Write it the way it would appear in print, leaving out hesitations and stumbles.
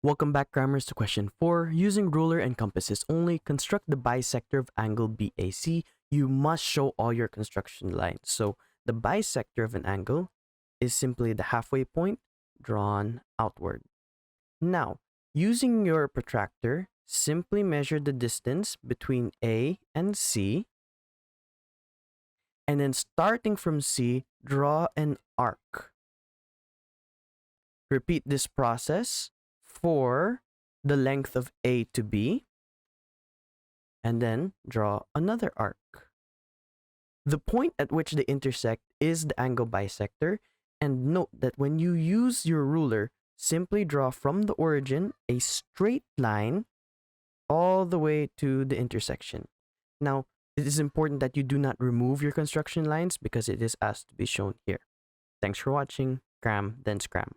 Welcome back, Crammers, to question 4. Using ruler and compasses only, construct the bisector of angle BAC. You must show all your construction lines. So the bisector of an angle is simply the halfway point drawn outward. Now, using your protractor, simply measure the distance between A and C. And then starting from C, draw an arc. Repeat this process for the length of A to B, and then draw another arc. The point at which they intersect is the angle bisector, and note that when you use your ruler, simply draw from the origin a straight line all the way to the intersection. Now, it is important that you do not remove your construction lines because it is asked to be shown here. Thanks for watching. Cram, then scram.